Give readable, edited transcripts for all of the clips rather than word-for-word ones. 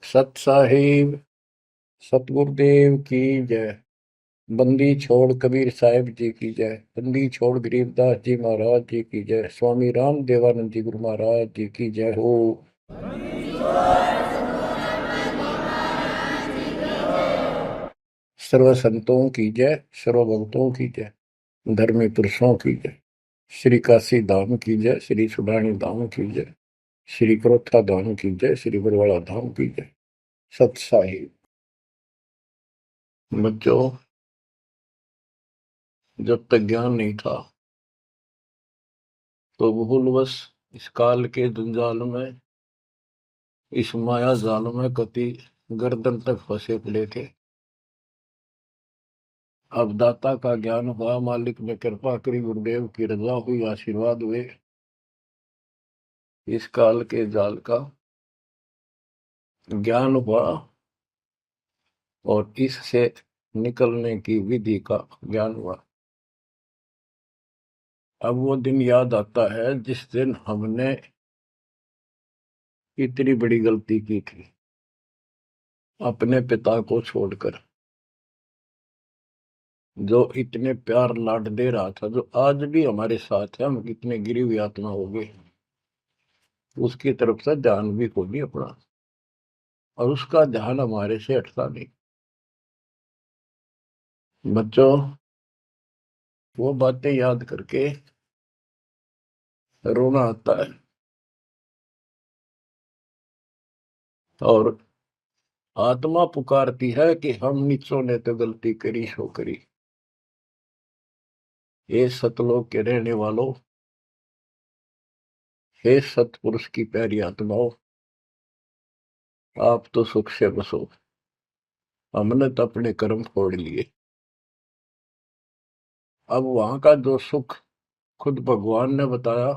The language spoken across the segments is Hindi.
सत साहिब सतगुरुदेव की जय। बंदी छोड़ कबीर साहिब जी की जय। बंदी छोड़ गरीबदास जी महाराज जी की जय। स्वामी राम देवानंद जी गुरु महाराज जी की जय हो। सर्व संतों की जय, सर्व भक्तों की जय, धर्मी पुरुषों की जय। श्री काशी धाम की जय, श्री सुडानी धाम की जय, श्री क्रोथा धाम की जय, श्री बरवाड़ा धाम की जय। सत साहिब। बच्चों, जब तक ज्ञान नहीं था तो भूलवश इस काल के जंजाल में, इस माया जाल में कति गर्दन तक फंसे पड़े थे। अब दाता का ज्ञान हुआ, मालिक ने कृपा करी, गुरुदेव की रजा हुई, आशीर्वाद हुए। इस काल के जाल का ज्ञान हुआ और इससे निकलने की विधि का ज्ञान हुआ। अब वो दिन याद आता है जिस दिन हमने इतनी बड़ी गलती की थी, अपने पिता को छोड़कर, जो इतने प्यार लाड दे रहा था, जो आज भी हमारे साथ है। हम कितने गिरी हुई आत्मा हो गए, उसकी तरफ से ध्यान भी खो नहीं अपना, और उसका ध्यान हमारे से हटता नहीं। बच्चों, वो बातें याद करके रोना आता है। और आत्मा पुकारती है कि हम नीचों ने तो गलती करी सो करी। हे सतलोक के रहने वालों, हे सतपुरुष की प्यारी आत्माओं, आप तो सुख से बसो। हमने तो अपने कर्म फोड़ लिए। अब वहां का जो सुख खुद भगवान ने बताया,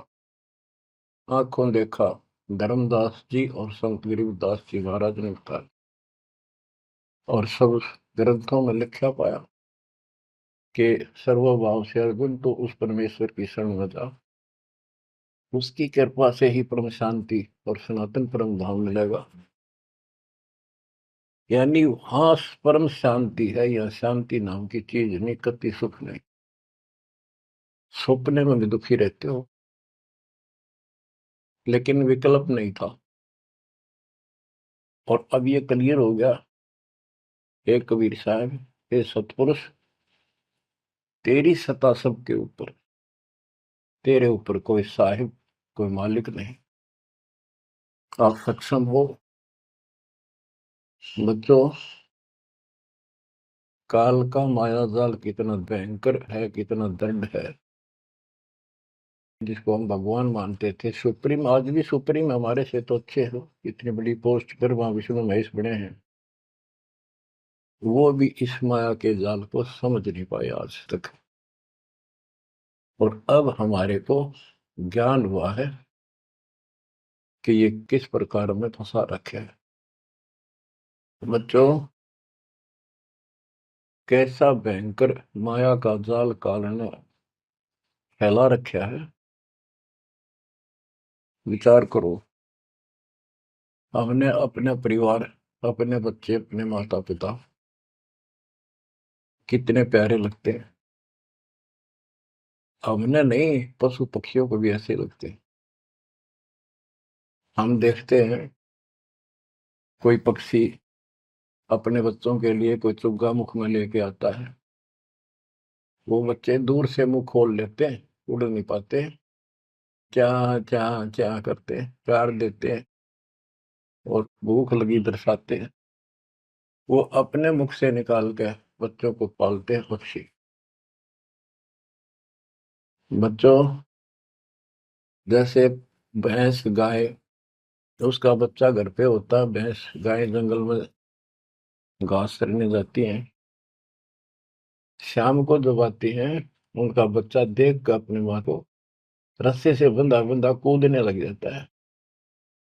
आंखों देखा, धर्मदास जी और संत गरीबदास जी महाराज ने बताया, और सब ग्रंथों में लिखा पाया कि सर्वभाव से अर्जुन तो उस परमेश्वर की शरण में जा, उसकी कृपा से ही परम शांति और सनातन परम धाम मिलेगा। यानी वहां परम शांति है, या शांति नाम की चीज नहीं, कति सुख नहीं। सपने में भी दुखी रहते हो, लेकिन विकल्प नहीं था। और अब ये क्लियर हो गया। हे कबीर साहब, हे सतपुरुष, तेरी सत्ता सबके ऊपर, तेरे ऊपर कोई साहिब, कोई मालिक नहीं। आप सक्षम हो। बच्चों, काल का माया जाल कितना भयंकर है, कितना दंड है, जिसको हम भगवान मानते थे, सुप्रीम, आज भी सुप्रीम हमारे से तो अच्छे हो, इतनी बड़ी पोस्ट पर वहां विष्णु महेश बने हैं, वो भी इस माया के जाल को समझ नहीं पाए आज तक। और अब हमारे को ज्ञान हुआ है कि ये किस प्रकार में फंसा रखे है। बच्चों, कैसा भयंकर माया का जाल काल ने फैला रखा है, विचार करो। हमने अपने परिवार, अपने बच्चे, अपने माता पिता कितने प्यारे लगते हैं। हमने नहीं, पशु पक्षियों को भी ऐसे लगते हैं। हम देखते हैं कोई पक्षी अपने बच्चों के लिए कोई चुग्गा मुख में लेके आता है, वो बच्चे दूर से मुंह खोल लेते हैं, उड़ नहीं पाते, क्या क्या क्या करते हैं, प्यार देते हैं और भूख लगी दर्शाते हैं। वो अपने मुख से निकाल के बच्चों को पालते हैं पक्षी। बच्चों, जैसे भैंस गाय, उसका बच्चा घर पे होता है, भैंस गाय जंगल में घास चरने जाती हैं, शाम को जब आती हैं, उनका बच्चा देख कर अपनी माँ को रस्से से बंधा बंधा कूदने लग जाता है।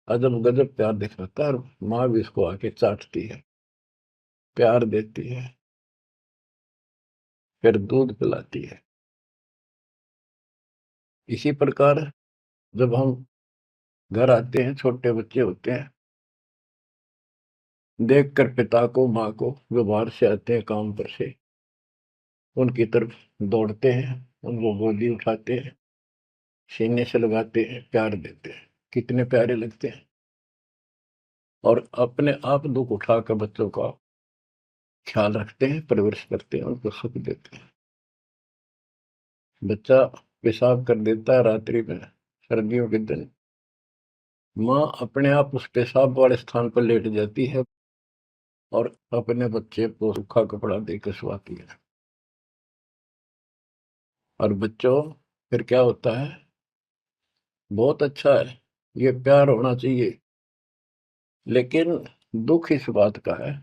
अजब गजब प्यार दिखाता है, और माँ भी इसको आके चाटती है, प्यार देती है, फिर दूध पिलाती है। इसी प्रकार जब हम घर आते हैं, छोटे बच्चे होते हैं, देखकर पिता को माँ को जो बाहर से आते हैं काम पर से, उनकी तरफ दौड़ते हैं, उनको गोदी उठाते हैं, सीने से लगाते हैं, प्यार देते हैं, कितने प्यारे लगते हैं। और अपने आप दुख उठाकर बच्चों का ख्याल रखते हैं, परवरिश करते हैं, उनको सुख देते हैं। बच्चा पेशाब कर देता है रात्रि में, सर्दियों के दिन, माँ अपने आप उस पेशाब वाले स्थान पर लेट जाती है और अपने बच्चे को सूखा कपड़ा देकर सुलाती है। और बच्चों, फिर क्या होता है? बहुत अच्छा है, ये प्यार होना चाहिए। लेकिन दुख इस बात का है,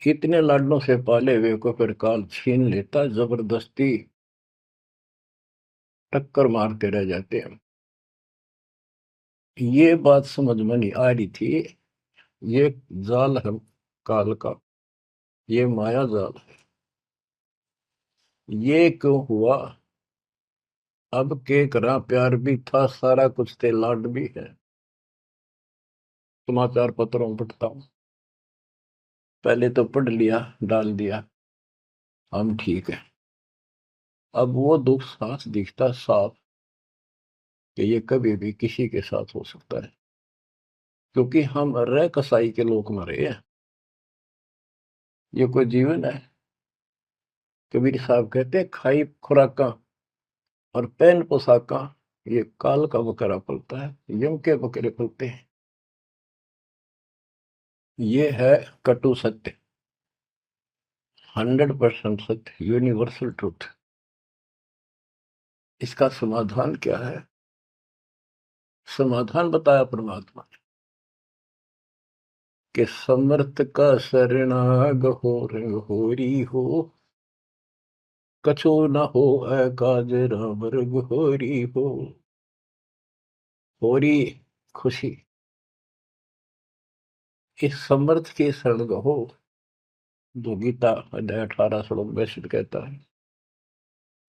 इतने लाडलों से पाले हुए को फिर काल छीन लेता, जबरदस्ती टक्कर मारते रह जाते हैं। ये बात समझ में नहीं आ रही थी, ये जाल है काल का, ये माया जाल है। ये क्यों हुआ? अब के करा, प्यार भी था, सारा कुछ थे, लाड भी है। समाचार पत्रों में पढ़ता हूं, पहले तो पढ़ लिया, डाल दिया, हम ठीक है। अब वो दुख साफ दिखता साफ कि ये कभी भी किसी के साथ हो सकता है, क्योंकि हम रह कसाई के लोग मरे हैं। ये कोई जीवन है? कबीर साहब कहते हैं, खाई खुराका और पहन पोशाका, ये काल का बकरा पलता है, यम के बकरे पलते हैं। ये है कटु सत्य, 100% सत्य, यूनिवर्सल ट्रूथ। इसका समाधान क्या है? समाधान बताया परमात्मा ने कि समर्थ का शरणाग हो रंग होरी हो, कछो न हो काज राम रग होरी हो। होरी खुशी, इस समर्थ के शरण हो, जो गीता अध्याय 18 श्लोक 62 कहता है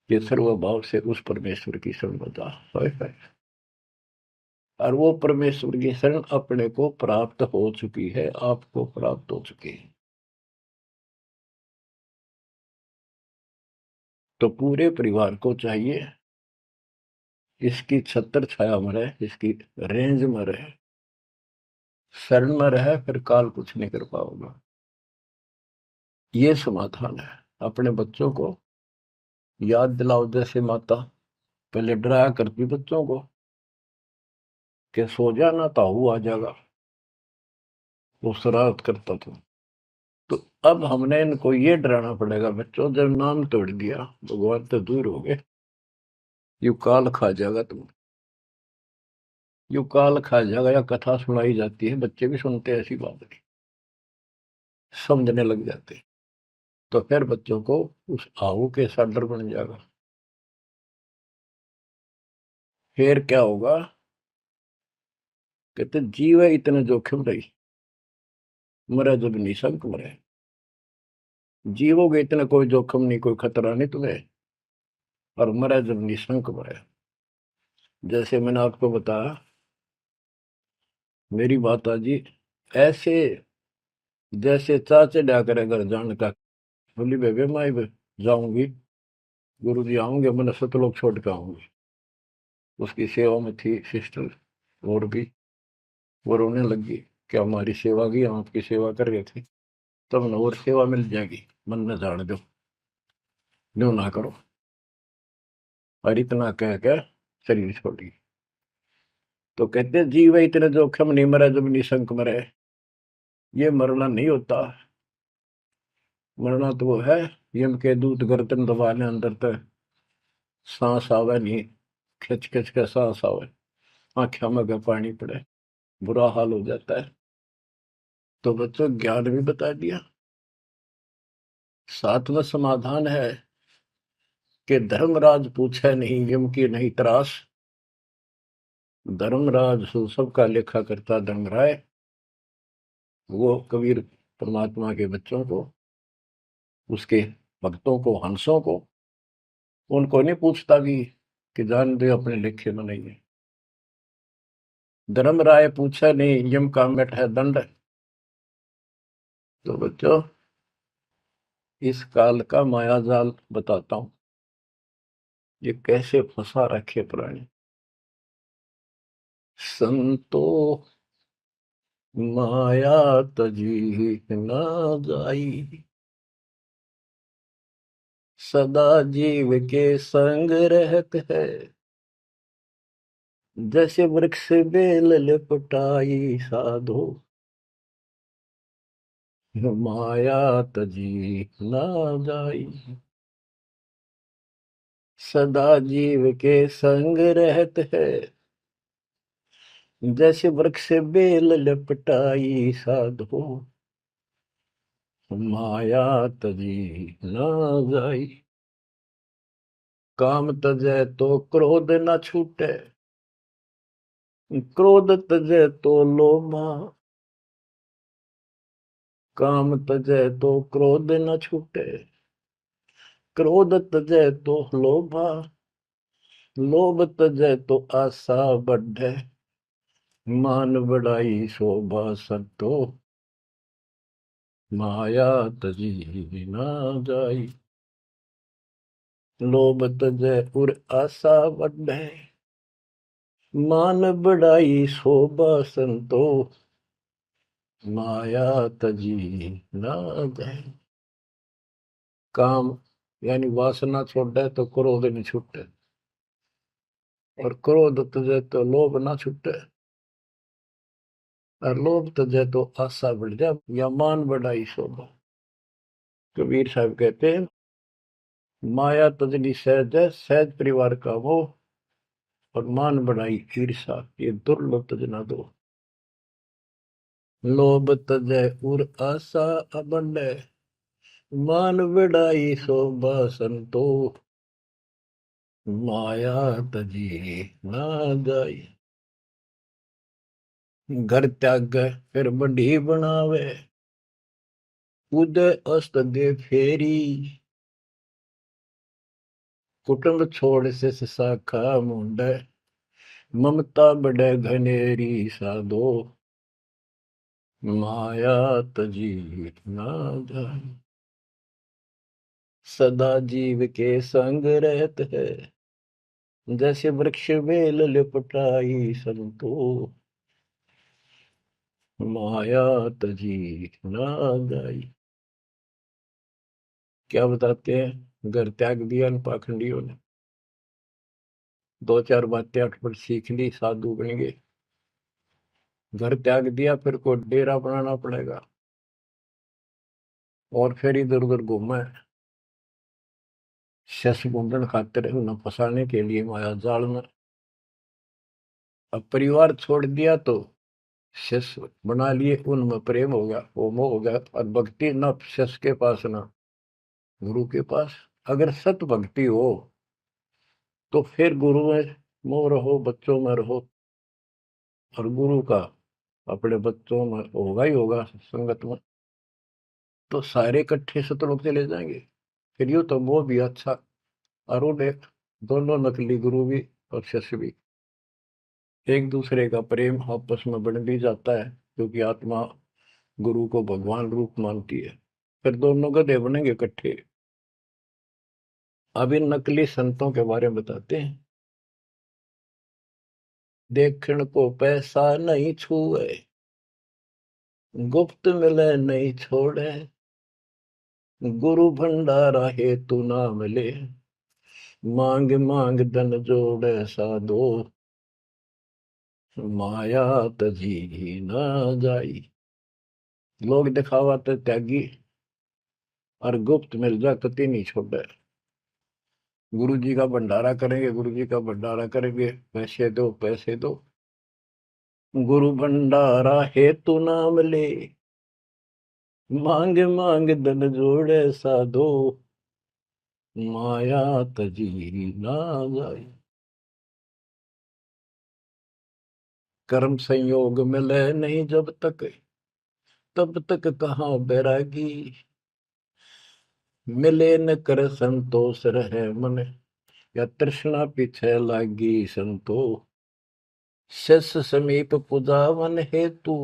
कि सर्वभाव से उस परमेश्वर की शरण बता। और वो परमेश्वर की शरण अपने को प्राप्त हो चुकी है, आपको प्राप्त हो चुकी है। तो पूरे परिवार को चाहिए इसकी छत्र छाया में रहे, इसकी रेंज में रहे, शरण में रहे, फिर काल कुछ नहीं कर पाओगे। ये समाधान है। अपने बच्चों को याद दिलाओ, जैसे माता पहले डराया करती बच्चों को कि सो जाना, ताऊ आ जाएगा, वो शरारत करता था। तो अब हमने इनको ये डराना पड़ेगा, बच्चों जब नाम तोड़ दिया, भगवान तो दूर हो गए, यू काल खा जाएगा तुम, यू काल खा जाएगा। या कथा सुनाई जाती है, बच्चे भी सुनते हैं, ऐसी बात नहीं, समझने लग जाते हैं। तो फिर बच्चों को उस आहू के साथ डर बन जाएगा। फिर क्या होगा? कहते जीव है इतने जोखिम रही, मरे जब निशंक मरे। जीवोगे इतना कोई जोखिम नहीं, कोई खतरा नहीं तुम्हें, और मरे जब निशंक मरे। जैसे मैंने आपको बताया, मेरी माता जी ऐसे जैसे चाचे डा करे घर जान का, बोली बेबे मैं जाऊंगी, गुरु जी आऊंगे, मैंने सतलोक छोड़ के आऊंगी। उसकी सेवा में थी सिस्टर, और भी वो रोने लगी कि हमारी सेवा की, हम आपकी सेवा कर रहे थे, तब न और सेवा मिल जाएगी, मन न जान दो, न्यू ना करो। और इतना कह के शरीर छोड़ी। तो कहते जीव इतने जोखिम नहीं, मरे जब निशंक मरे। ये मरना नहीं होता, मरना तो वो है, यम के दूत गर्दन दबाने अंदर तक सांस आवे नहीं, खिंच खिंच के सांस आवे, आंखों में का पानी पड़े, बुरा हाल हो जाता है। तो बच्चों, ज्ञान भी बता दिया। सातवां समाधान है कि धर्मराज पूछे नहीं, यम की नहीं त्रास। धर्मराज सबका लेखा करता धर्मराय, वो कबीर परमात्मा के बच्चों को, उसके भक्तों को, हंसों को, उनको नहीं पूछता भी कि जान दे अपने लेखे में नहीं है। धर्मराय पूछा नहीं, यम का मिट है दंड। तो बच्चों, इस काल का मायाजाल बताता हूं, ये कैसे फंसा रखे प्राणी। संतो माया तजी न जाई, सदा जीव के संग रहत है, जैसे वृक्ष बेल लिपटाई साधो, माया तजी न जाई। सदा जीव के संग रहत है, जैसे वृक्ष बेल लिपटाई साधो, माया तजी न जाई। काम तजै तो क्रोध न छूटे, क्रोध तजै तो लोभा। काम तजै तो क्रोध न छूटे, क्रोध तजै तो लोभा। लोभ तजै तो आशा बढ़े, मान बढ़ाई शोभा संतो, माया तजी न जाई। लोभ तजै उर आशा बढ़े, मान बढ़ाई शोभा संतो, माया तजी न जाए। काम यानी वासना छोड़े तो क्रोध नहीं छूटे, और क्रोध तजे तो लोभ ना छूटे, और लोभ तजे तो आशा बढ़ जाए या मान बढ़ाई शोभा। कबीर साहब कहते हैं, माया तजनी सहज है, सहज परिवार का वो, और मान बढ़ाई ईर्षा, ये दुर्लभ तजना दो। लोभ तजय उर आशा अबंडे, मान बढ़ाई शोभा संतो, माया तजी ना जाई। घर त्याग फिर बढ़ी बनावे, उदय अस्त दे फेरी। कुटुंब छोड़ से शाखा मुंडे, ममता बढ़े घनेरी साधो, माया तजी ना जाए। सदा जीव के संग रहत है, जैसे वृक्ष बेल लिपटाई संतो, माया तजी ना जाई। क्या बताते हैं, घर त्याग दिया इन पाखंडियों ने, दो चार बातें अटपट सीख ली, साधु बन गए। घर त्याग दिया, फिर को डेरा बनाना पड़ेगा, और फिर इधर उधर घूमे, शस गुंडन खातिर उन्हें फंसाने के लिए माया जाल में। अब परिवार छोड़ दिया तो शिष्य बना लिए, उनमें प्रेम हो गया, वो मोह हो गया, और भक्ति न शिष्य के पास ना गुरु के पास। अगर सत भक्ति हो तो फिर गुरु में मोह रहो, बच्चों में रहो, और गुरु का अपने बच्चों में होगा ही होगा संगत में, तो सारे इकट्ठे सतलोक चले जाएंगे। फिर यूं तो वो भी अच्छा, और वो देख, दोनों नकली गुरु भी और शिष्य भी, एक दूसरे का प्रेम आपस में बढ़ भी जाता है, क्योंकि आत्मा गुरु को भगवान रूप मानती है। फिर दोनों गधे बनेंगे इकट्ठे। अब इन नकली संतों के बारे में बताते हैं। देखण को पैसा नहीं छुए, गुप्त मिले नहीं छोड़े, गुरु भंडारा हेतु ना मिले, मांग मांग धन जोड़े साधो, माया तजी ना जाई। लोग दिखावा तो त्यागी, और गुप्त मिल जा कति नहीं छोड़े। गुरु जी का भंडारा करेंगे, गुरु जी का भंडारा करेंगे, पैसे दो पैसे दो, गुरु भंडारा हेतु ना मिले, मांग मांग धन जोड़े साधो, माया तजी ना जाए। कर्म संयोग मिले नहीं जब तक, तब तक कहाँ बैरागी, मिले न कर संतोष रहे मन, या तृष्णा पीछे लागी संतो, शिष समीप पुजावन हेतु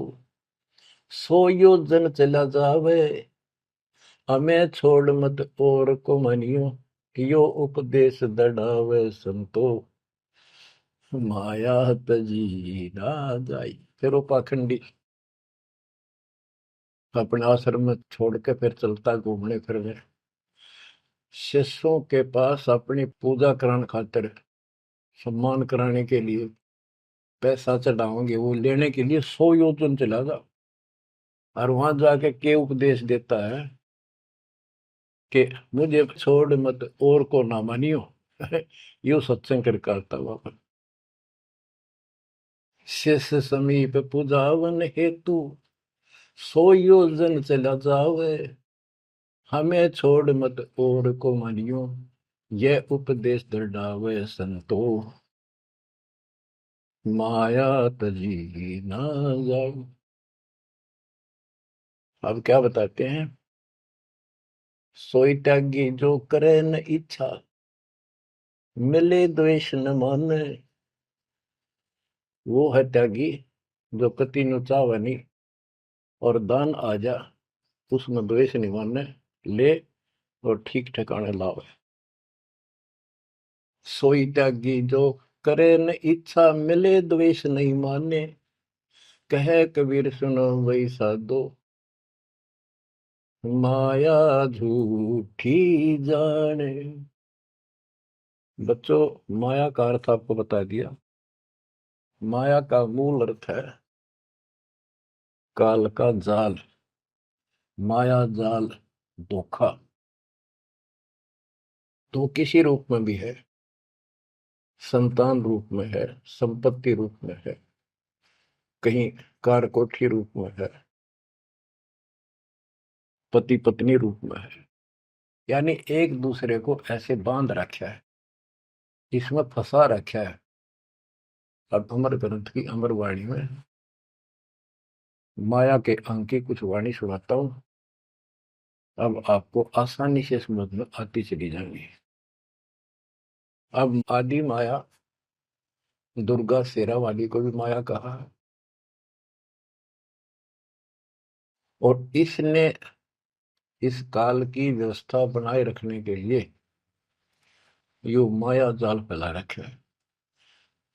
100 योजन चला जावे। हमें छोड़ मत और को मनियो, यो उपदेश दढ़ावे संतो। माया तजी ना जाई। फिर वो पाखंडी अपने आश्रम में छोड़ के फिर चलता घूमने फिरने। शिष्यों के पास अपनी पूजा कराने खातिर, सम्मान कराने के लिए पैसा चढ़ाओगे, वो लेने के लिए 100 योजन चला जा। और वहां जाके के उपदेश देता है कि मुझे छोड़ मत और को ना मानियो। यो सत्संग कर करता वहां। शिष्य समीप पूजावन हेतु 100 योजन चला जावे। हमें छोड़ मत और को मानियो, यह उपदेश दृढ़ावे संतो। माया तजी ना जाओ। अब क्या बताते हैं? सोई त्यागी जो करे न इच्छा, मिले द्वेष न माने। वो है त्यागी जो कति नु चावे नहीं, और दान आ जा उसमें द्वेष नहीं माने, ले और ठीक ठिकाने लावे। सोई त्यागी जो करे न इच्छा, मिले द्वेष नहीं माने। कहे कबीर सुनो वही साधो, माया झूठी जाने। बच्चों, माया का अर्थ आपको बता दिया। माया का मूल अर्थ है काल का जाल, माया जाल, धोखा। तो किसी रूप में भी है, संतान रूप में है, संपत्ति रूप में है, कहीं कार कोठी रूप में है, पति पत्नी रूप में है। यानी एक दूसरे को ऐसे बांध रखा है, इसमें फंसा रखा है। अब अमर ग्रंथ की अमर वाणी में माया के अंक की कुछ वाणी सुनाता हूं। अब आपको आसानी से समझ में आती चली जाएंगी। अब आदि माया, दुर्गा शेरा वाली को भी माया कहा है। और इसने इस काल की व्यवस्था बनाए रखने के लिए यो माया जाल फैला रखे है।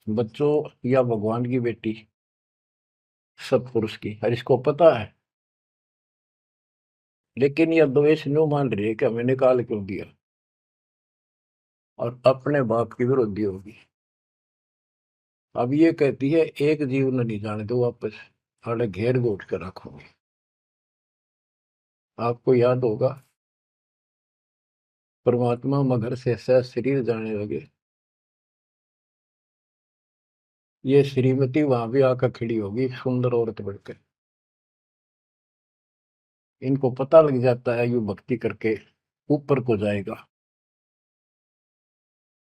बच्चों, या भगवान की बेटी सतपुरुष की, हर इसको पता है, लेकिन यह द्वेष न्यू मान रही है कि हमें निकाल क्यों दिया, और अपने बाप की विरोधी होगी। अब ये कहती है एक जीव न नहीं जाने दो, वापस अरे घेर घोट कर रखोगे। आपको याद होगा परमात्मा मगर से सह शरीर जाने लगे, ये श्रीमती वहां भी आकर खड़ी होगी, सुंदर औरत बढ़कर। इनको पता लग जाता है यू भक्ति करके ऊपर को जाएगा।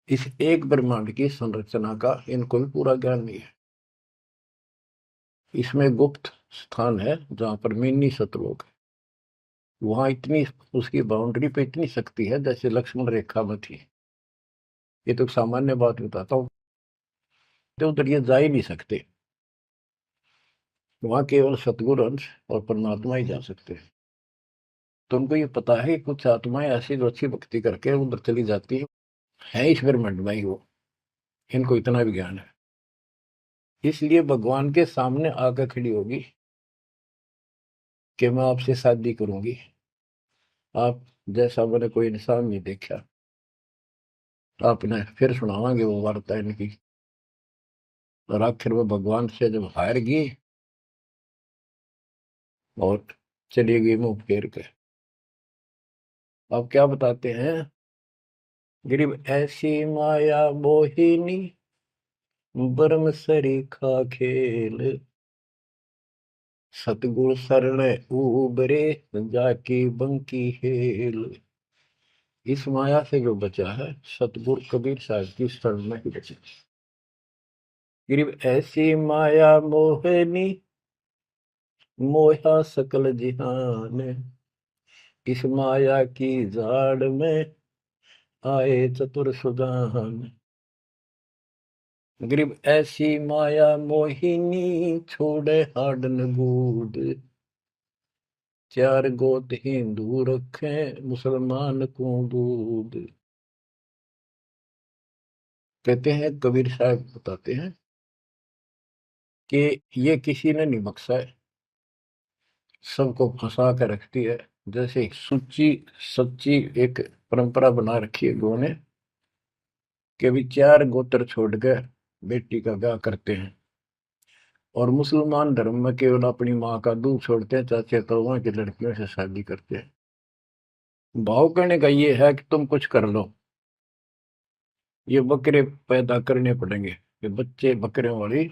इस एक ब्रह्मांड की संरचना का इनको भी पूरा ज्ञान नहीं है। इसमें गुप्त स्थान है जहां पर मिनी सतलोक है। वहां इतनी, उसकी बाउंड्री पे इतनी शक्ति है जैसे लक्ष्मण रेखा में थी। ये तो सामान्य बात बताता हूँ, तो उधर ये जा ही नहीं सकते। वहां केवल सतगुरु अंश और परमात्मा ही जा सकते हैं। तो उनको ये पता है कि कुछ आत्माएं ऐसी जो अच्छी भक्ति करके उधर चली जाती है इस ब्रह्मांड में ही वो। इनको इतना भी ज्ञान है, इसलिए भगवान के सामने आकर खड़ी होगी कि मैं आपसे शादी करूंगी। आप जैसा मैंने कोई इंसान नहीं देखा। आपने फिर सुनावांगे वो वार्ता इनकी। और आखिर में भगवान से जब हार गई और चली गई मुंह फेर के। अब क्या बताते हैं? गरीब ऐसी माया मोहिनी, ब्रह्म सरीखा खेल। सतगुरु शरण उबरे, जाकी बंकी हेल। इस माया से जो बचा है, सतगुरु कबीर साहब की शरण में ही बचा। गरीब ऐसी माया मोहिनी, मोहा सकल जिहान। इस माया की जाड़ में आए चतुर सुजान। गरीब ऐसी माया मोहिनी छोड़े हाडन बूद, चार गोत हिंदू रखे मुसलमान को दूध। कहते हैं, कबीर साहब बताते हैं कि ये किसी ने नहीं बख्शा है, सबको फंसा कर रखती है। जैसे सुच्ची सच्ची एक परंपरा बना रखी है लोगों ने कि भी चार गोत्र छोड़ कर बेटी का ब्याह करते हैं, और मुसलमान धर्म में केवल अपनी माँ का दूध छोड़ते हैं, चाचे ताऊओं की लड़कियों से शादी करते हैं। भाव कहने का ये है कि तुम कुछ कर लो, ये बकरे पैदा करने पड़ेंगे, ये बच्चे बकरे वाली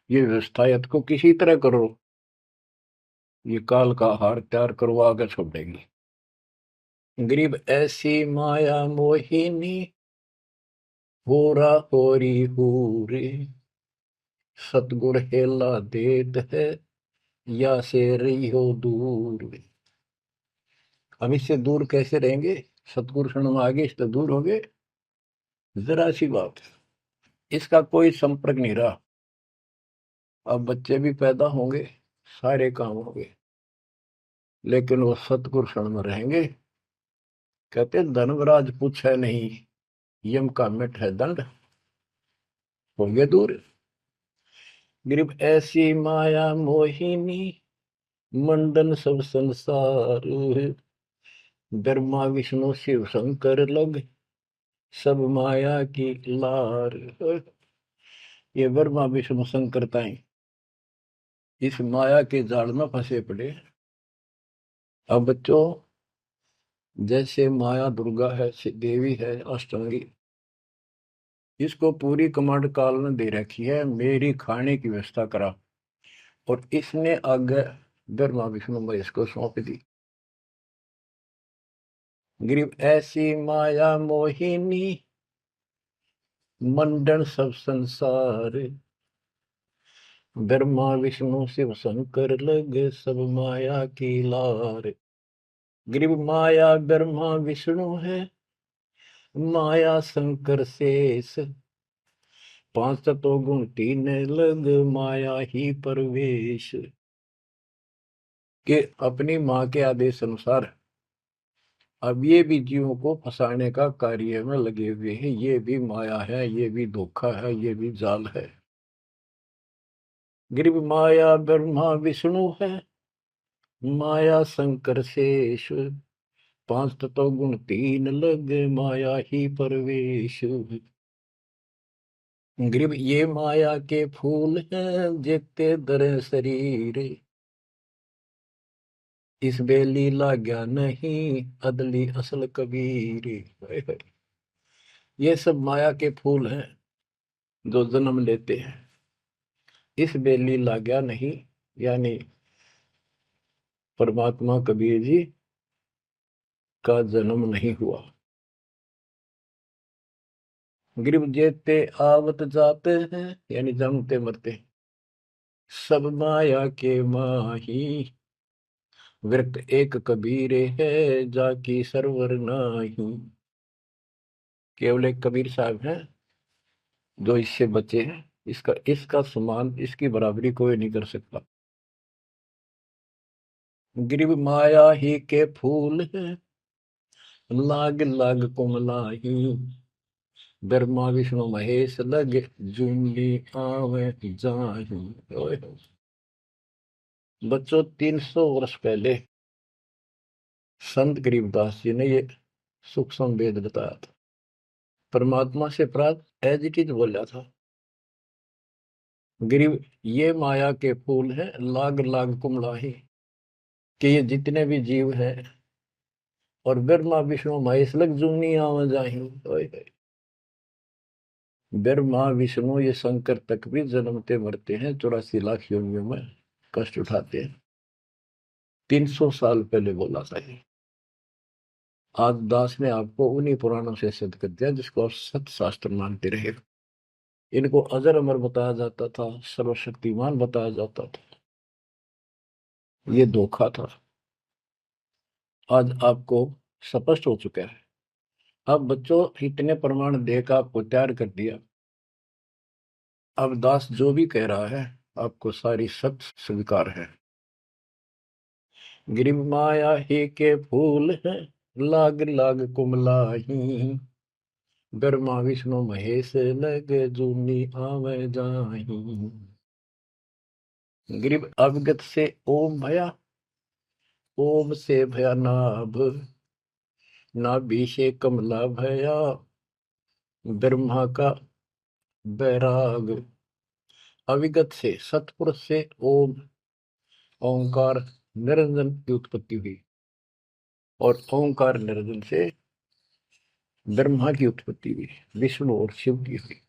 ये व्यवस्था या तो किसी तरह करो, ये काल का हार तैयार करवा के छोड़ेंगे। गरीब ऐसी माया मोहिनी होरा होरी हूरे, सतगुर हेला देत है या से रही हो दूर। हम इससे दूर कैसे रहेंगे? सतगुरु शरण में आगे इससे दूर हो गए, जरा सी बात, इसका कोई संपर्क नहीं रहा। अब बच्चे भी पैदा होंगे, सारे काम होंगे, लेकिन वो सतगुरु शरण में रहेंगे। कहते धर्मराज पूछे नहीं, यम का मिट है दंड, होंगे दूर। गरीब ऐसी माया मोहिनी मंडन सब संसार, ब्रह्मा विष्णु शिव शंकर लग सब माया की लार। ये ब्रह्मा विष्णु शंकर ताई इस माया के जाल में फंसे पड़े। अब बच्चों, जैसे माया दुर्गा है, देवी है, अष्टांगी, इसको पूरी कमांड काल ने दे रखी है, मेरी खाने की व्यवस्था करा, और इसने आगे ब्रह्मा विष्णु महेश को सौंप दी। गरीब ऐसी माया मोहिनी मंडन सब संसार, ब्रह्मा विष्णु शिव शंकर लगे सब माया की लार। गरीब माया ब्रह्मा विष्णु है, माया शंकर शेष, पांच तत्व गुण तीन लग माया ही परवेश। कि अपनी माँ के आदेश अनुसार अब ये भी जीवों को फंसाने का कार्य में लगे हुए हैं। ये भी माया है, ये भी धोखा है, ये भी जाल है। गरीब माया ब्रह्मा विष्णु है, माया शंकर शेष, पांच तत्व गुण तीन लग माया ही परवेश। गरीब ये माया के फूल हैं जेते दर शरीर, इस बेली लाग्या नहीं अदली असल कबीर। ये सब माया के फूल हैं जो जन्म लेते हैं, इस बेली लाग्या नहीं, यानी परमात्मा कबीर जी का जन्म नहीं हुआ। गरीब जेते आवत जाते हैं, यानी जन्मते मरते, सब माया के माही, विरक्त एक कबीर है जाकी सरवर नाही। केवल एक कबीर साहब हैं जो इससे बचे हैं, इसका इसका समान, इसकी बराबरी कोई नहीं कर सकता। गरीब माया ही के फूल है, लाग लाग कुमलाही, ब्रह्मा विष्णु महेश लग जूंगी आवे जाही। बच्चों, 300 वर्ष पहले संत गरीबदास जी ने ये सूक्ष्म वेद बताया था, परमात्मा से प्राप्त एज इट इज बोला था। गरीब ये माया के फूल हैं, लाग लाग कुमलाही, कि ये जितने भी जीव हैं, और ब्रह्मा विष्णु महेश लग जूनी आवे जाही। ब्रह्मा विष्णु ये शंकर तक भी जन्मते मरते हैं, 84 लाख योनियों में कष्ट उठाते हैं। 300 साल पहले बोला था ये। आज दास ने आपको उन्हीं पुराणों से सिद्ध कर दिया जिसको आप सत्य शास्त्र मानते रहे। इनको अजर अमर बताया जाता था, सर्वशक्तिमान बताया जाता था, ये धोखा था। आज आपको स्पष्ट हो चुका है। अब बच्चों, इतने प्रमाण देकर आपको तैयार कर दिया, अब दास जो भी कह रहा है आपको सारी सत्य स्वीकार है। गिरिम माया ही के फूल है, लाग लाग कुमलाही, ब्रह्मा विष्णु महेश लगे जूनी आवे जाही। गिरिम अवगत से ओम भया, ओम से भया नाभ, नाभि से कमला भया, ब्रह्मा का बैराग। अविगत से सतपुरुष से ओम ओंकार निरंजन की उत्पत्ति हुई, और ओंकार निरंजन से ब्रह्मा की उत्पत्ति हुई, विष्णु और शिव की हुई।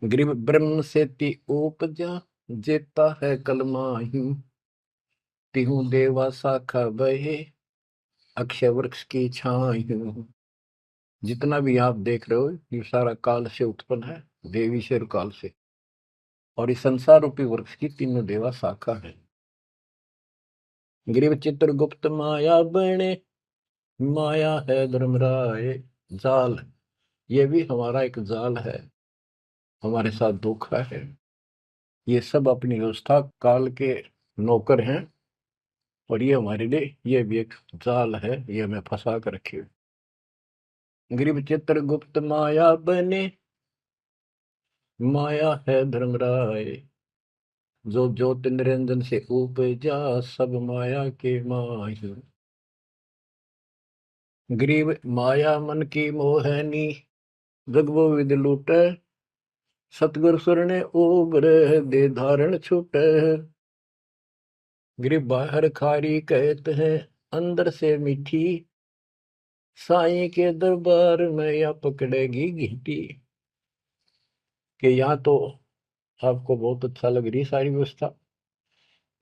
ग्रीव ब्रह्म से ती उपजा, जेता है कलमाही, तिहु देवा शाखा बहे, अक्षय वृक्ष की छाई। जितना भी आप देख रहे हो ये सारा काल से उत्पन्न है, देवी से और काल से, और इस संसार रूपी वृक्ष की तीनों देवा शाखा है। ग्रीव चित्रगुप्त माया बने, माया है धर्मराय जाल, ये भी हमारा एक जाल है, हमारे साथ धोखा है। ये सब अपनी व्यवस्था काल के नौकर हैं, और ये हमारे लिए ये भी एक जाल है, ये हमें फंसा कर रखे। गरीब चित्रगुप्त माया बने, माया है धर्मराय, जो ज्योत निरंजन से उपजा, सब माया के माय। गरीब माया मन की मोहनी, जग वो विद लूटे, सतगुर सुर ने उग्र दे धारण छूटे। गरीब बाहर खारी कहते हैं, अंदर से मीठी, साईं के दरबार में या पकड़ेगी घीटी। कि यहाँ तो आपको बहुत अच्छा लग रही सारी व्यवस्था,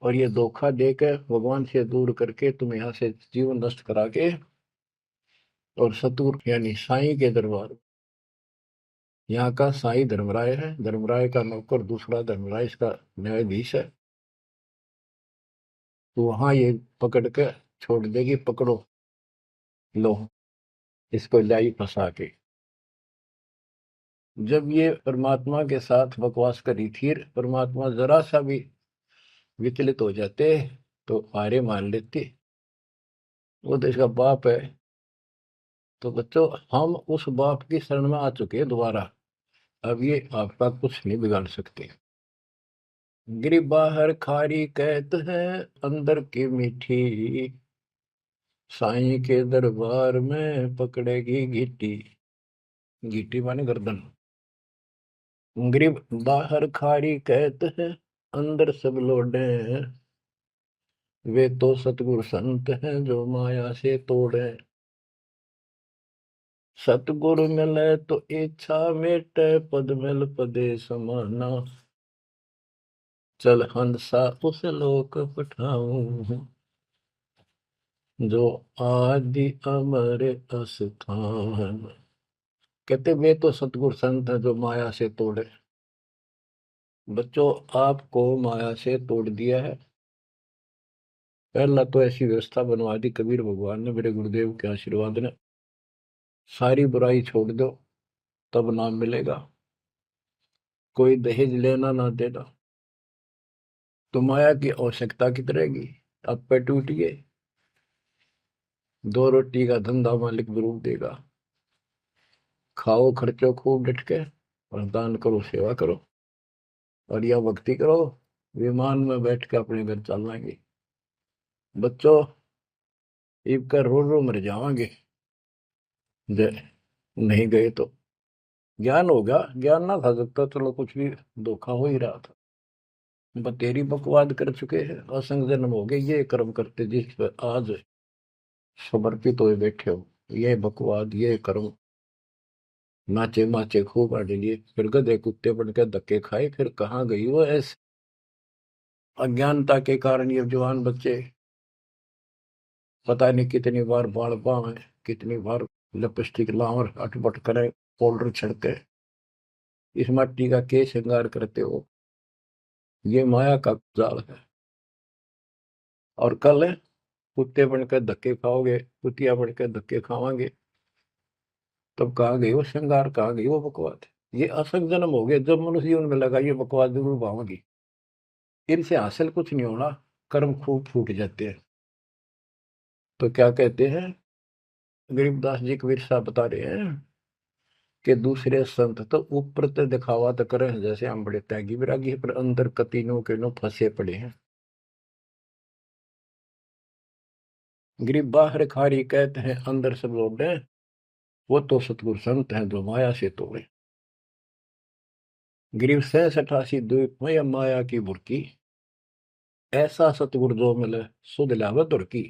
और ये धोखा देकर भगवान से दूर करके तुम यहाँ से जीवन नष्ट करा के, और सतगुरु यानी साईं के दरबार, यहाँ का साईं धर्मराय है, धर्मराय का नौकर दूसरा धर्मराय इसका न्यायाधीश है, तो वहां ये पकड़ के छोड़ देगी, पकड़ो लो इसको लाई फंसा के। जब ये परमात्मा के साथ बकवास करी थी, परमात्मा जरा सा भी विचलित हो जाते तो हारे मान लेते, वो तो इसका बाप है। तो बच्चों हम उस बाप की शरण में आ चुके हैं दोबारा, अब ये आपका कुछ नहीं बिगाड़ सकते। गिरी बाहर खारी कहत है, अंदर की मीठी, साईं के दरबार में पकड़ेगी गीटी। गीटी माने गर्दन। ग्रीब बाहर खारी कहत है, अंदर सब लोडे, वे तो सतगुरु संत हैं जो माया से तोड़े। सतगुरु मिले तो इच्छा मेटे, पद मिल पदे समाना, चल हंसा उस लोक पठाऊं, जो आदि अमर अस्थान। कहते वे तो सतगुरु संत है जो माया से तोड़े। बच्चों आपको माया से तोड़ दिया है। पहला तो ऐसी व्यवस्था बनवा दी कबीर भगवान ने, मेरे गुरुदेव के आशीर्वाद ने, सारी बुराई छोड़ दो तब नाम मिलेगा, कोई दहेज लेना ना देना, तो माया की आवश्यकता कितनी रहेगी। अब पे टूटिए, 2 रोटी का धंधा मालिक जरूर देगा, खाओ खर्चो खूब डट के, और दान करो सेवा करो, और यह भक्ति करो, विमान में बैठ के अपने घर चल जाएंगे। बच्चों ईब का रो रो मर जावांगे नहीं गए तो। ज्ञान होगा, ज्ञान ना था सकता, चलो कुछ भी धोखा हो ही रहा था, बतेरी बकवाद कर चुके हैं, असंग जन्म हो गए ये कर्म करते जिस पर आज समर्पित हुए बैठे हो, ये बकवाद ये कर्म, नाचे माचे खूब आड़े लिए, फिर गधे कुत्ते बन के धक्के खाए, फिर कहाँ गई वो ऐसे। अज्ञानता के कारण ये जवान बच्चे पता नहीं कितनी बार बाढ़ पावे, कितनी बार लिपस्टिक लावर अटपट करे, पाउडर छिड़के, इस मट्टी का के श्रृंगार करते हो, ये माया का जाल है। और कल कुत्ते बनकर धक्के खाओगे, कुतिया बनकर धक्के खावांगे, तब कहाँ गई वो श्रृंगार, कहाँ गई वो बकवाद। ये असंग जन्म हो गए। जब मनुष्य जीवन में लगा ये बकवास जरूर भावोगी, इनसे हासिल कुछ नहीं होना, कर्म खूब फूट जाते हैं। तो क्या कहते हैं गरीबदास जी कबीर साहब बता रहे हैं कि दूसरे संत तो ऊपर तो दिखावा तो करें जैसे हम बड़े त्यागी विरागी हैं, पर अंदर कतीनों के नो फंसे पड़े हैं। गरीब बाहर खारी कहते हैं अंदर सब लोग हैं, वो तो सतगुरु संत हैं जो माया से तोड़े। गरीब 67 द्वीप में या माया की बुरकी, ऐसा सतगुरु जो मिले सुध लावे दुर्की।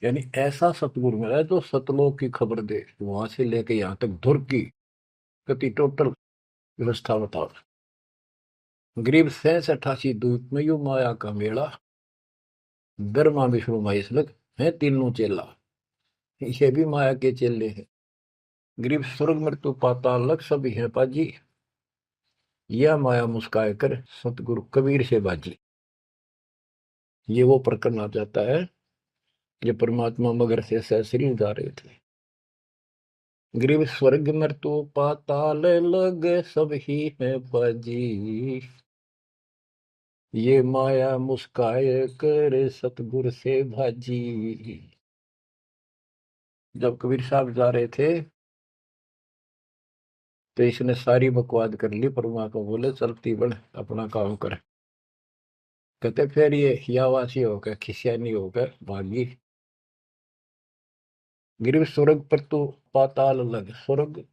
यानी ऐसा सतगुरु मिला जो सतलोक की खबर दे, वहां से लेके यहाँ तक धुर की गति टोटल व्यवस्था बताओ। गरीब 67 द्वीप में यू माया का मेला, ब्रह्मा विष्णु महेश लग है तीनों चेला, ये भी माया के चेले हैं। गरीब स्वर्ग मृत्यु पाताल लग सभी है पाजी, यह माया मुस्काए कर सतगुरु कबीर से बाजी। ये वो प्रकरण आ जाता है जो परमात्मा मगर से सहसरी जा रहे थे। गरीब स्वर्ग मृत्यु पाताल लग सब ही है बाजी, ये माया मुस्काए कर सतगुरु से भाजी। जब कबीर साहब जा रहे थे तो इसने सारी बकवाद कर ली, परमात्मा को बोले चलती बढ़ अपना काम कर। कहते फिर ये हियावासी होकर खिसियानी होकर भागी। गिर स्वर्ग पर तो पाताल लग, स्वर्ग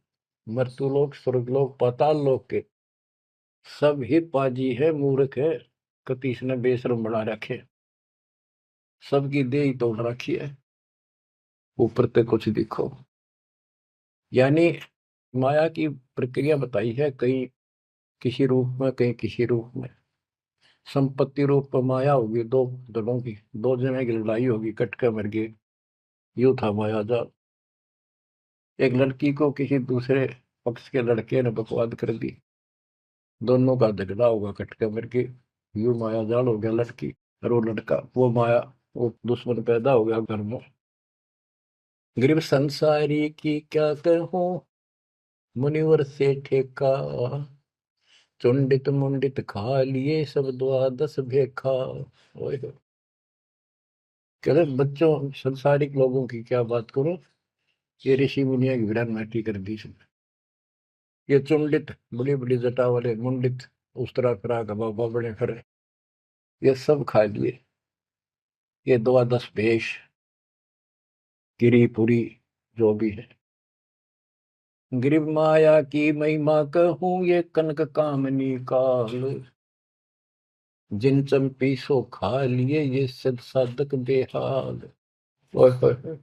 मृत्यु लोक स्वर्ग लोक पाताल लोक के सब ही पाजी है मूर्ख है, कति इसने बेशरम बना रखे, सबकी देह तोड़ रखी है, ऊपर तक कुछ दिखो। यानी माया की प्रक्रिया बताई है, कहीं किसी रूप में कहीं किसी रूप में। संपत्ति रूप में माया होगी, दो दलों की, दो जने की लड़ाई होगी, कट के मर गए, यूं था माया जाल। एक लड़की को किसी दूसरे पक्ष के लड़के ने बकवाद कर दी, दोनों का झगड़ा होगा, कट के मर गए, यूं माया जाल हो गया लड़की और वो लड़का, वो माया, वो दुश्मन पैदा हो गया घर में। गरीब संसारी की क्या कहूं मुनिवर से ठेका, चुंडित मुंडित खा लिए सब द्वादश भेखा। ओए होए। कह रहे बच्चों संसारिक लोगों की क्या बात करूं, ये ऋषि मुनिया की विरान माटी कर दी इसने। ये चुंडित बड़ी बड़ी जटा वाले मुंडित उस तरह फिरा का बाबा बड़े फिरे, ये सब खा लिए, ये द्वादश भेष गिरिपुरी जो भी है। गिरिव माया की महिमा कहूं ये कनक कामनी काल, जिन चंपी सो खा लिए ये सिद्ध साधक बेहाल। ओए होए होए।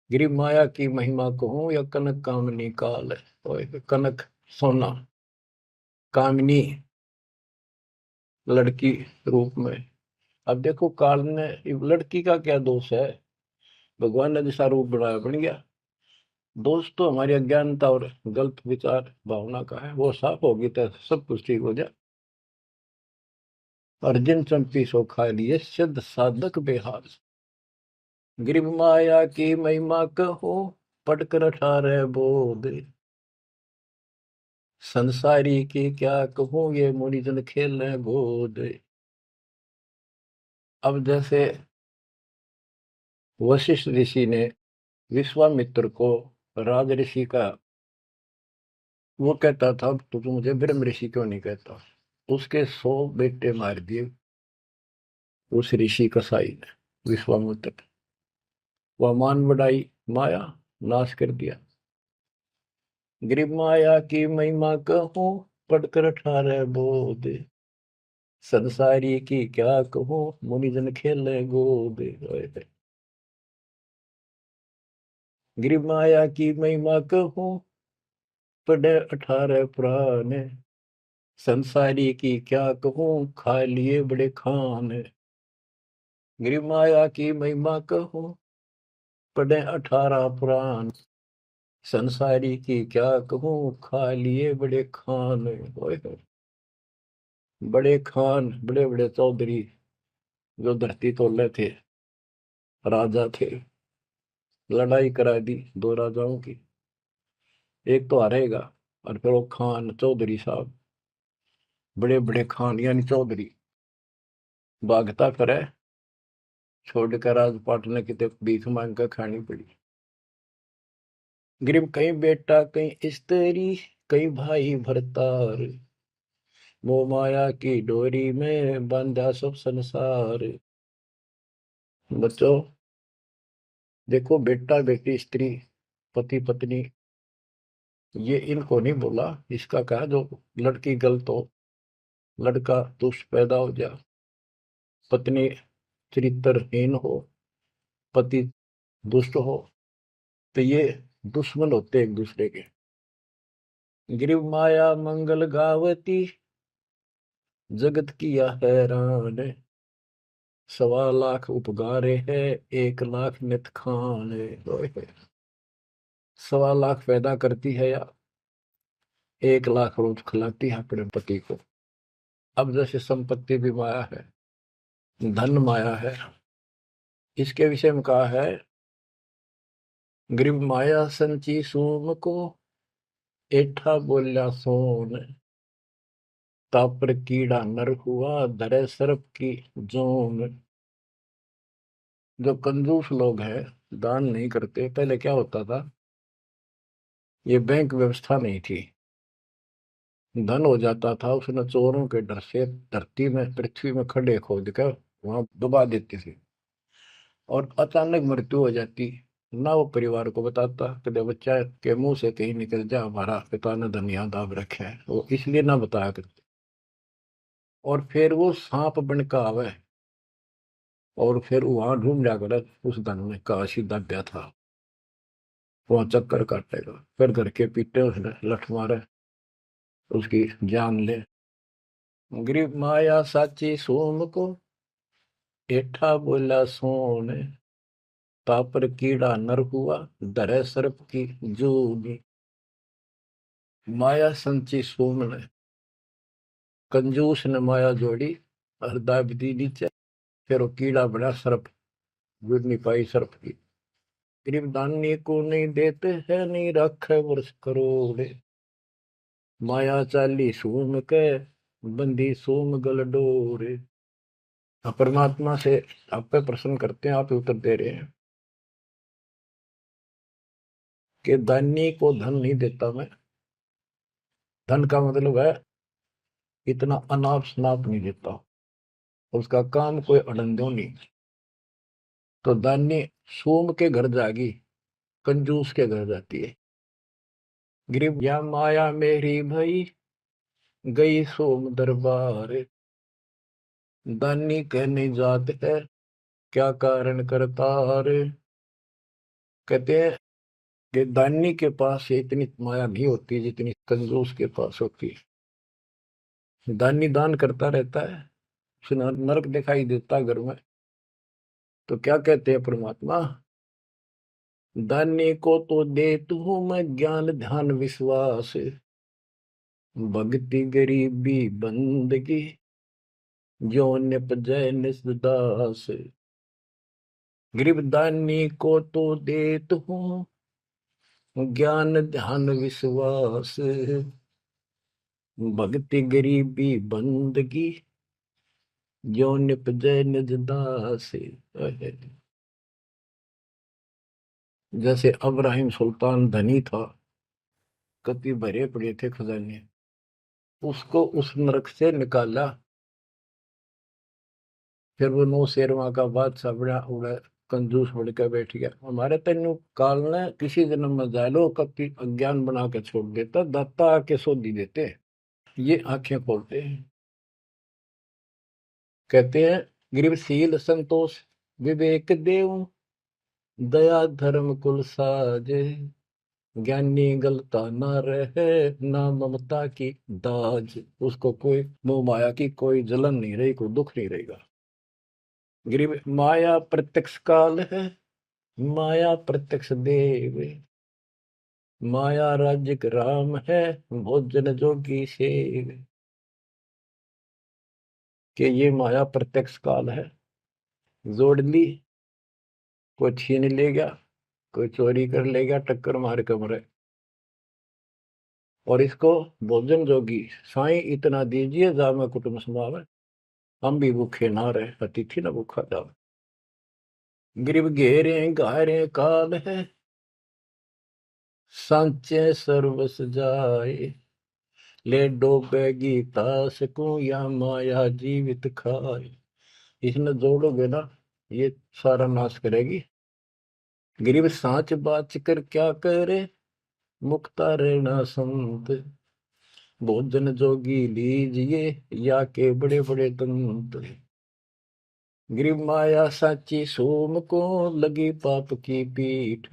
गिरिव माया की महिमा कहूं या कनक कामनी काल, ओए होए, कनक सोना, कामिनी लड़की रूप में। अब देखो काल ने, लड़की का क्या दोष है, भगवान ने जैसा रूप बनाया बन गया। दोष तो हमारी अज्ञानता और गलत विचार भावना का है, वो साफ होगी तो सब कुछ ठीक हो जाए। अर्जुन चंपी सो खा लिए सिद्ध साधक बेहाल, गिरिव माया की महिमा कहो पढ़कर 18 बोध, संसारी की क्या कहूं ये मुनिजन खेल गोद। अब जैसे वशिष्ठ ऋषि ने विश्वामित्र को राज ऋषि का, वो कहता था तो तू मुझे ब्रह्म ऋषि क्यों नहीं कहता, उसके 100 बेटे मार दिए उस ऋषि कसाई ने विश्वामित्र। वह मान बढ़ाई माया, नाश कर दिया। गिरिव माया की महिमा कहूं पढ़कर 18 बोध, संसारी की क्या कहूं मुनिजन खेले गोद। गिरिव माया की महिमा कहूं पढ़े 18 पुराण, संसारी की क्या कहूं खा लिए बड़े खान। गिरिव माया की महिमा कहूं पढ़े 18 पुराण, संसारी की क्या कहूं खा लिए बड़े खान। ओए होए। बड़े खान, बड़े बड़े चौधरी जो धरती तोले थे, राजा थे, लड़ाई करा दी दो राजाओं की, एक तो हारेगा, और फिर वो खान चौधरी साहब, बड़े बड़े खान यानी चौधरी, भागता करे, छोड़कर राजपाट ने कितने भीख मांग कर खानी पड़ी। गरीब कहीं बेटा कहीं स्त्री, कहीं भाई भरतार, मोह माया की डोरी में बांधा सब संसार। बच्चों देखो, बेटा बेटी स्त्री पति पत्नी, ये इनको नहीं बोला। इसका कहा जो लड़की गलत हो, लड़का दुष्ट पैदा हो जा, पत्नी चरित्रहीन हो, पति दुष्ट हो, तो ये दुश्मन होते एक दूसरे के। गिरिव माया मंगल गावती, जगत किया हैरान, 1.25 लाख उपगारे है, 1 लाख नित खान। 1.25 लाख पैदा करती है या 1 लाख रोज खिलाती है अपने पति को। अब जैसे संपत्ति भी माया है, धन माया है, इसके विषय में कहा है, गरीब माया संची सोम को, एठा बोल्या सोन, तापर कीड़ा नर हुआ, धरे सर्प की जोन। जो कंजूस लोग हैं, दान नहीं करते, पहले क्या होता था, ये बैंक व्यवस्था नहीं थी, धन हो जाता था उसने चोरों के डर से धरती में पृथ्वी में खड्डे खोद कर वहां दबा देती थी, और अचानक मृत्यु हो जाती, ना वो परिवार को बताता, कदे बच्चा के मुंह से कहीं निकल जा हमारा पिता ने धन यहाँ दाब रखे है, वो इसलिए ना बताया करते। और फिर वो सांप बन का आवे, और फिर वहां ढूंढ जाकर उस धन में काशी दाब्या था, वहां चक्कर काटेगा, फिर घर के पीटे उसने लठ मारे, उसकी जान ले। गरीब माया साची सोम को, एठा बोला सोन, तापर कीड़ा नर हुआ, धरे सर्प की जूनी। माया संची सोम ने, कंजूस ने माया जोड़ी, हृदय दी नीचे, फिर वो कीड़ा बना सर्प, जुड़ नहीं पाई सर्प की। गरीब दानी को नहीं देते है, नहीं रखे वर्ष करोड़, माया चाली सोम के, बंदी सोम गल डोरे। परमात्मा से आप पे प्रश्न करते हैं, आप उत्तर दे रहे हैं कि दानी को धन नहीं देता मैं, धन का मतलब है इतना अनाप शनाप नहीं देता, उसका काम कोई अड़ंदो नहीं। तो दानी सोम के घर जागी, कंजूस के घर जाती है। गरीब या माया मेरी भई, गई सोम दरबार, दानी कहने जात है, क्या कारण करतार। कहते हैं कि दानी के पास इतनी माया नहीं होती जितनी कंजूस के पास होती है। दानी दान करता रहता है, उसे नरक दिखाई देता है घर में, तो क्या कहते हैं परमात्मा, दानी को तो देत हूं मैं ज्ञान ध्यान विश्वास, भक्ति गरीबी बंदगी, जो निपजय निसदास। गरीब दानी को तो देत हूं ज्ञान ध्यान विश्वास, भक्ति गरीबी बंदगी, जो निपजय निज दास। जैसे अब्राहिम सुल्तान धनी था, कति भरे पड़े थे खजाने, उसको उस नरक से निकाला, फिर वो 9 शेरवा का बादशाह बड़ा उड़ा, कंजूस बन के बैठ गया। हमारे तेन काल ने किसी जन्म में जालो कति अज्ञान बना के छोड़ देता, दाता आके सोधी देते, ये आंखें खोलते हैं। कहते हैं गरीबशील संतोष विवेक देव, दया धर्म कुल साजे, ज्ञानी गलता ना रहे, ना ममता की दाज। उसको कोई मोह माया की कोई जलन नहीं रही, कोई दुख नहीं रहेगा। गरीब माया प्रत्यक्ष काल है, माया प्रत्यक्ष देव, माया राज्य राम है, भोजन जोगी सेव। कि ये माया प्रत्यक्ष काल है, जोड़ ली, कोई छीन ले गया, कोई चोरी कर ले गया, टक्कर मार के मरे। और इसको भोजन जोगी साईं इतना दीजिए जामे कुटुंब समावे, हम भी भूखे ना रहे अतिथि न भूखा जावे। गिरिब घेरे घारे काल है, सांचे सर्वस जाए, ले डोबेगी तास को या माया जीवित खाए। इसने जोड़ोगे ना ये सारा नाश करेगी। गिरिब सांच बाच कर क्या करे, मुक्ता रहना संत, भोजन जोगी लीजिए या के बड़े बड़े दंत। गिरिब माया साची सोम को लगी पाप की पीठ,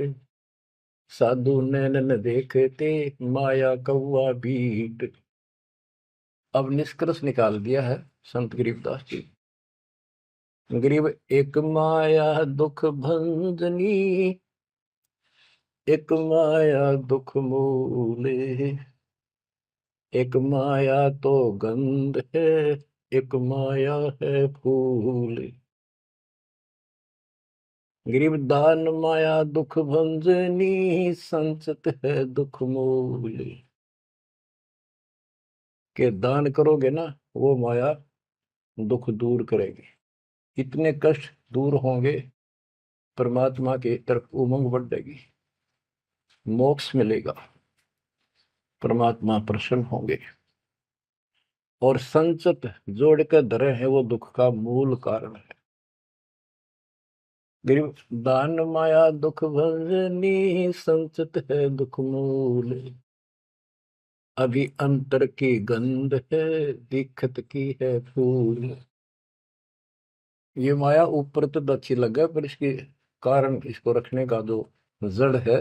साधु नैनन देखते माया कौआ बीट। अब निष्कर्ष निकाल दिया है संत गरीबदास जी। गरीब एक माया दुख भंजनी, एक माया दुख मूले, एक माया तो गंध है, एक माया है फूल। गरीब दान माया दुख भंजनी, संचत है दुख मूल। के दान करोगे ना वो माया दुख दूर करेगी, इतने कष्ट दूर होंगे, परमात्मा की तरफ उमंग बढ़ेगी, मोक्ष मिलेगा, परमात्मा प्रसन्न होंगे। और संचत जोड़ कर धरे हैं वो दुख का मूल कारण है। गरीब दान माया दुख भंजनी, संचत है दुख मूल। अभी अंतर की गंध है, दिखत की है फूल। ये माया ऊपर तो अच्छी लगे पर इसके कारण, इसको रखने का जो जड़ है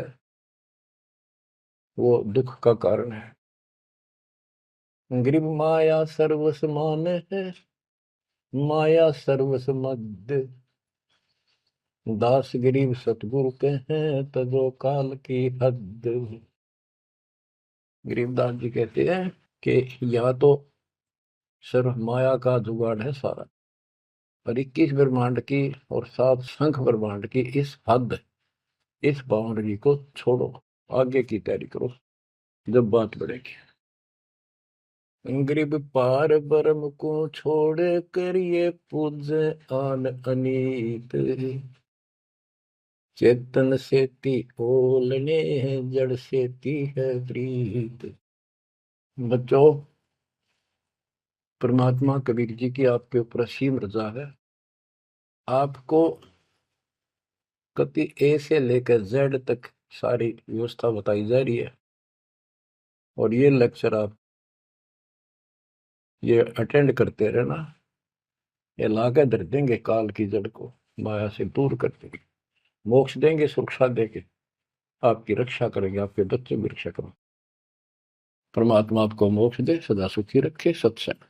वो दुख का कारण है। गरीब माया सर्वस मान है, माया सर्वस मध्य, दास गरीब सतगुरु के हैं तजो काल की हद। गरीबदास जी कहते हैं कि या तो सिर्फ माया का जुगाड़ है सारा, और 21 ब्रह्मांड की और 7 संख ब्रह्मांड की इस हद, इस बाउंड्री को छोड़ो, आगे की तैयारी करो जब बात बढ़ेगी। गरीब पार ब्रह्म को छोड़ कर ये पूजे आन अनीत, चेतन सेती ओलने जड़ सेती है प्रीत। बच्चों, परमात्मा कबीर जी की आपके ऊपर असीम रजा है। आपको कति ए से लेकर जेड तक सारी व्यवस्था बताई जा रही है, और ये लेक्चर आप ये अटेंड करते रहना, ये लाके धर देंगे काल की जड़ को, माया से दूर कर देंगे, मोक्ष देंगे, सुरक्षा देंगे, आपकी रक्षा करेंगे, आपके बच्चों की रक्षा करेंगे। परमात्मा आपको मोक्ष दे, सदा सुखी रखे। सत्संग।